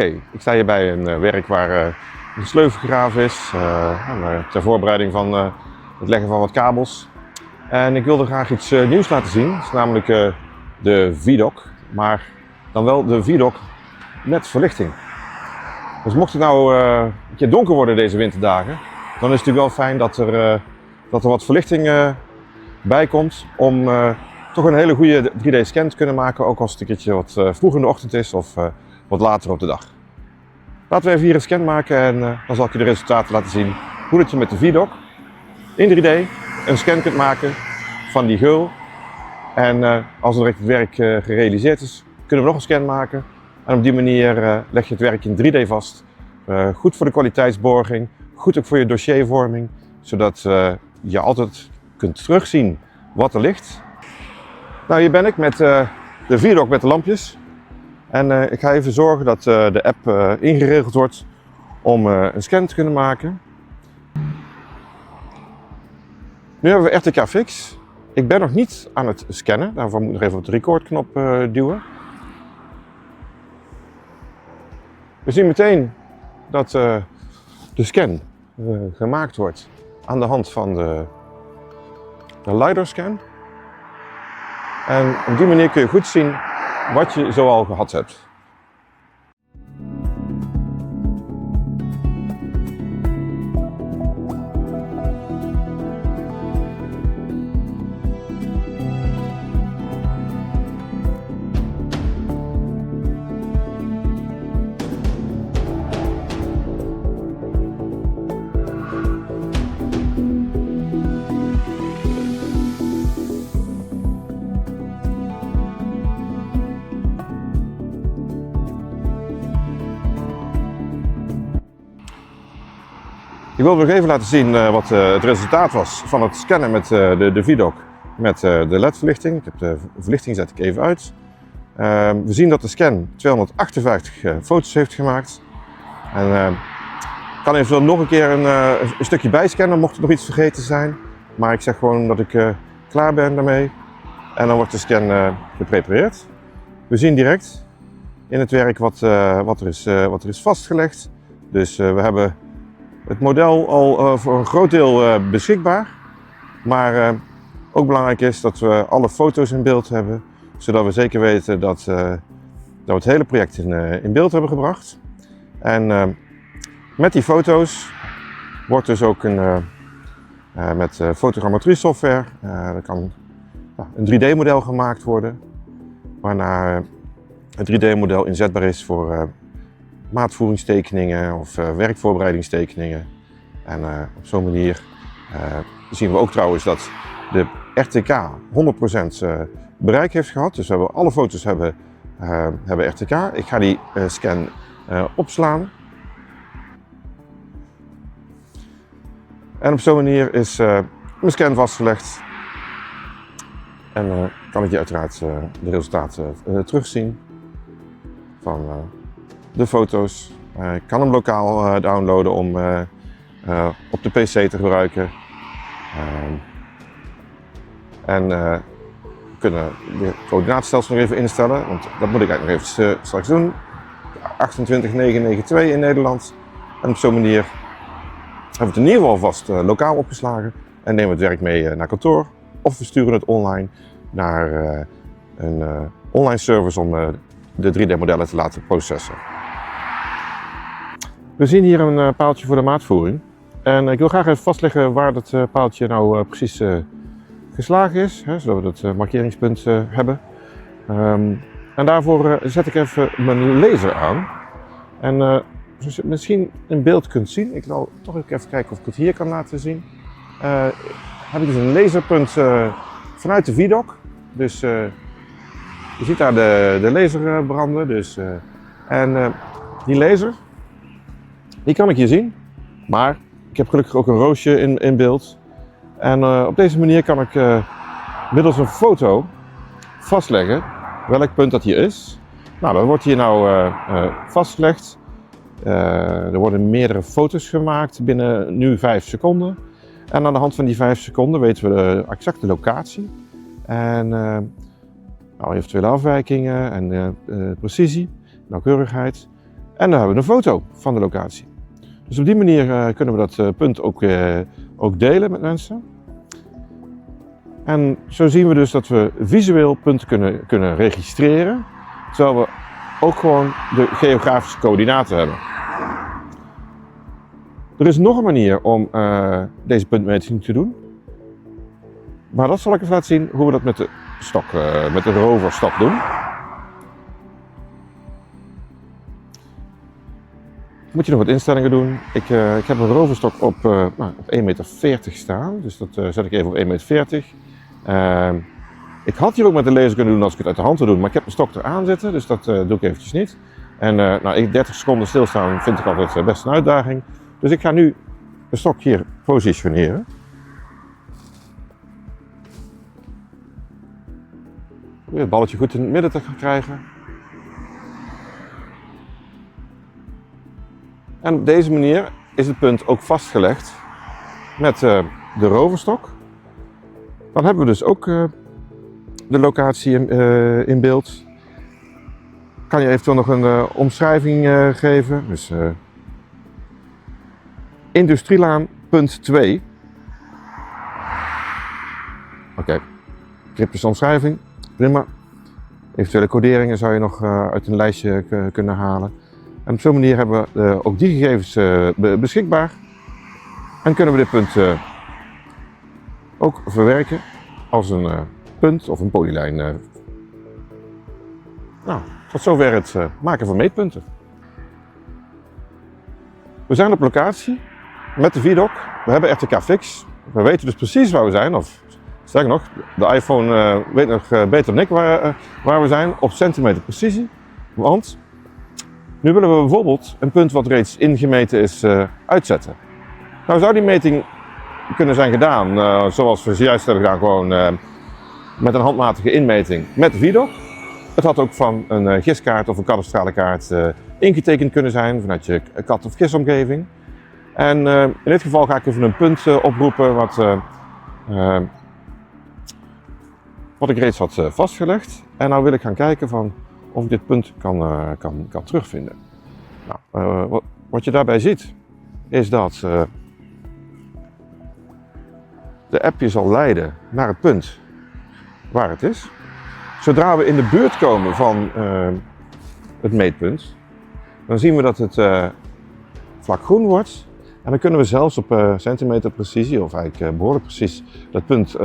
Oké, ik sta hier bij een werk waar een sleuvel gegraven is ter voorbereiding van het leggen van wat kabels. En ik wilde graag iets nieuws laten zien, dat is namelijk de VDOC, maar dan wel de VDOC met verlichting. Dus mocht het nou een keer donker worden deze winterdagen, dan is het natuurlijk wel fijn dat er wat verlichting bij komt om toch een hele goede 3D-scan te kunnen maken, ook als het een keertje wat vroeg in de ochtend is of wat later op de dag. Laten we even hier een scan maken en dan zal ik je de resultaten laten zien hoe dat je met de VDOC in 3D een scan kunt maken van die geul. En als direct het werk gerealiseerd is, kunnen we nog een scan maken. En op die manier leg je het werk in 3D vast. Goed voor de kwaliteitsborging, goed ook voor je dossiervorming, zodat je altijd kunt terugzien wat er ligt. Nou, hier ben ik met de VDOC met de lampjes. En ik ga even zorgen dat de app ingeregeld wordt om een scan te kunnen maken. Nu hebben we RTK Fix. Ik ben nog niet aan het scannen, daarvoor moet ik nog even op de recordknop duwen. We zien meteen dat de scan gemaakt wordt aan de hand van de LiDAR scan. En op die manier kun je goed zien wat je zoal gehad hebt. Ik wilde nog even laten zien wat het resultaat was van het scannen met de VDOC met de LED-verlichting. Ik heb de verlichting zet ik even uit. We zien dat de scan 258 foto's heeft gemaakt. En ik kan eventueel nog een keer een stukje bijscannen mocht er nog iets vergeten zijn. Maar ik zeg gewoon dat ik klaar ben daarmee. En dan wordt de scan geprepareerd. We zien direct in het werk wat er is vastgelegd. Dus we hebben het model al voor een groot deel beschikbaar, maar ook belangrijk is dat we alle foto's in beeld hebben, zodat we zeker weten dat we het hele project in beeld hebben gebracht. En met die foto's wordt dus ook met fotogrammetrie software, er kan een 3D-model gemaakt worden, waarna het 3D-model inzetbaar is voor maatvoeringstekeningen of werkvoorbereidingstekeningen. En op zo'n manier zien we ook trouwens dat de RTK 100% bereik heeft gehad. Dus alle foto's hebben RTK. Ik ga die scan opslaan. En op zo'n manier is mijn scan vastgelegd. En kan ik je uiteraard de resultaten terugzien van de foto's. Ik kan hem lokaal downloaden om op de PC te gebruiken. En we kunnen de coördinaatstelsel nog even instellen, want dat moet ik eigenlijk nog even straks doen. 28992 in Nederland. En op zo'n manier hebben we het in ieder geval vast lokaal opgeslagen en nemen we het werk mee naar kantoor. Of we sturen het online naar een online service om de 3D-modellen te laten processen. We zien hier een paaltje voor de maatvoering. En ik wil graag even vastleggen waar dat paaltje nou precies geslagen is, zodat we het markeringspunt hebben. En daarvoor zet ik even mijn laser aan. En zoals je misschien in beeld kunt zien, ik wil toch even kijken of ik het hier kan laten zien. Heb ik dus een laserpunt vanuit de VDOC. Dus je ziet daar de laser branden. Dus, die laser, die kan ik hier zien. Maar ik heb gelukkig ook een roosje in beeld. En op deze manier kan ik middels een foto vastleggen welk punt dat hier is. Nou, dat wordt hier nou vastgelegd. Er worden meerdere foto's gemaakt binnen nu 5 seconden. En aan de hand van die 5 seconden weten we de exacte locatie. En nou, eventuele afwijkingen en precisie, nauwkeurigheid. En dan hebben we een foto van de locatie. Dus op die manier kunnen we dat punt ook delen met mensen. En zo zien we dus dat we visueel punten kunnen registreren, terwijl we ook gewoon de geografische coördinaten hebben. Er is nog een manier om deze puntmeting te doen. Maar dat zal ik even laten zien hoe we dat met de stok, met de roverstok doen. Moet je nog wat instellingen doen. Ik heb een roverstok op 1,40 meter staan, dus dat zet ik even op 1,40 meter. Ik had hier ook met de laser kunnen doen als ik het uit de hand wil doen, maar ik heb de stok eraan zitten, dus dat doe ik eventjes niet. En 30 seconden stilstaan vind ik altijd best een uitdaging. Dus ik ga nu de stok hier positioneren. Probeer het balletje goed in het midden te gaan krijgen. En op deze manier is het punt ook vastgelegd met de roverstok. Dan hebben we dus ook de locatie in beeld. Kan je eventueel nog een omschrijving geven. Dus Industrielaan punt 2. Oké, cryptische omschrijving, prima. Eventuele coderingen zou je nog uit een lijstje kunnen halen. En op zo'n manier hebben we ook die gegevens beschikbaar. En kunnen we dit punt ook verwerken als een punt of een polylijn. Nou, tot zover het maken van meetpunten. We zijn op locatie met de VDOC. We hebben RTK Fix. We weten dus precies waar we zijn. Of sterker nog, de iPhone weet nog beter dan ik waar we zijn. Op centimeter precisie. Want nu willen we bijvoorbeeld een punt wat reeds ingemeten is uitzetten. Nou zou die meting kunnen zijn gedaan zoals we zojuist hebben gedaan. Gewoon met een handmatige inmeting met de VDOC. Het had ook van een giskaart of een kadastrale kaart ingetekend kunnen zijn vanuit je kat- of kisomgeving. En in dit geval ga ik even een punt oproepen wat ik reeds had vastgelegd. En nou wil ik gaan kijken van of ik dit punt kan terugvinden. Nou, wat je daarbij ziet is dat de app je zal leiden naar het punt waar het is. Zodra we in de buurt komen van het meetpunt, dan zien we dat het vlak groen wordt. En dan kunnen we zelfs op centimeter precisie, of eigenlijk behoorlijk precies, dat punt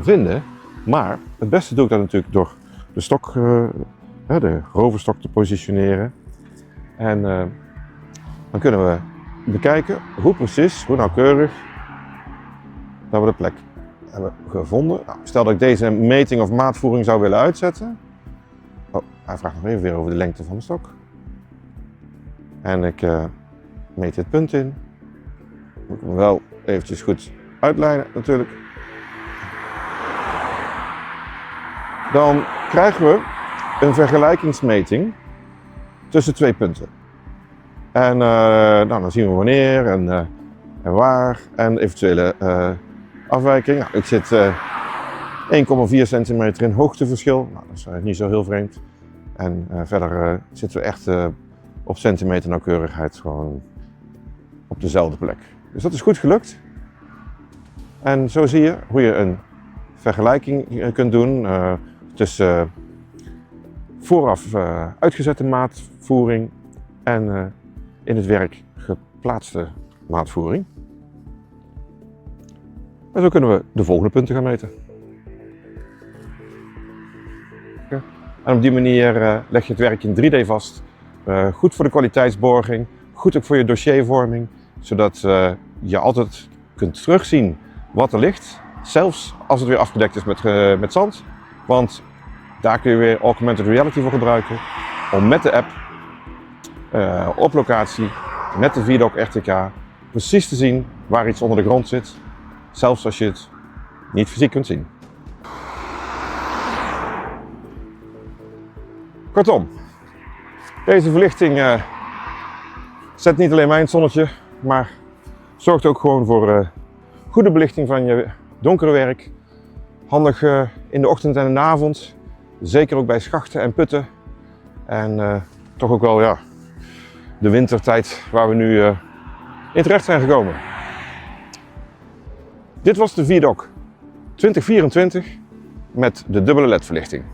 vinden. Maar het beste doe ik dat natuurlijk door de stok, de roverstok te positioneren. En dan kunnen we bekijken hoe precies, hoe nauwkeurig, dat we de plek hebben gevonden. Nou, stel dat ik deze meting of maatvoering zou willen uitzetten. Oh, hij vraagt nog even weer over de lengte van de stok. En ik meet dit punt in. Moet ik hem wel eventjes goed uitlijnen natuurlijk. Dan krijgen we een vergelijkingsmeting tussen twee punten. En dan zien we wanneer en waar en eventuele afwijking. Nou, ik zit 1,4 centimeter in hoogteverschil. Nou, dat is niet zo heel vreemd. En verder zitten we echt op centimeter nauwkeurigheid gewoon op dezelfde plek. Dus dat is goed gelukt. En zo zie je hoe je een vergelijking kunt doen tussen vooraf uitgezette maatvoering en in het werk geplaatste maatvoering. En zo kunnen we de volgende punten gaan meten. En op die manier leg je het werk in 3D vast. Goed voor de kwaliteitsborging, goed ook voor je dossiervorming, zodat je altijd kunt terugzien wat er ligt, zelfs als het weer afgedekt is met zand. Want daar kun je weer augmented reality voor gebruiken om met de app op locatie, met de VDOC RTK, precies te zien waar iets onder de grond zit, zelfs als je het niet fysiek kunt zien. Kortom, deze verlichting zet niet alleen mijn zonnetje, maar zorgt ook gewoon voor goede belichting van je donkere werk. Handig in de ochtend en in de avond, zeker ook bij schachten en putten. En toch ook wel, ja, de wintertijd waar we nu in terecht zijn gekomen. Dit was de Vidoc 2024 met de dubbele LED-verlichting.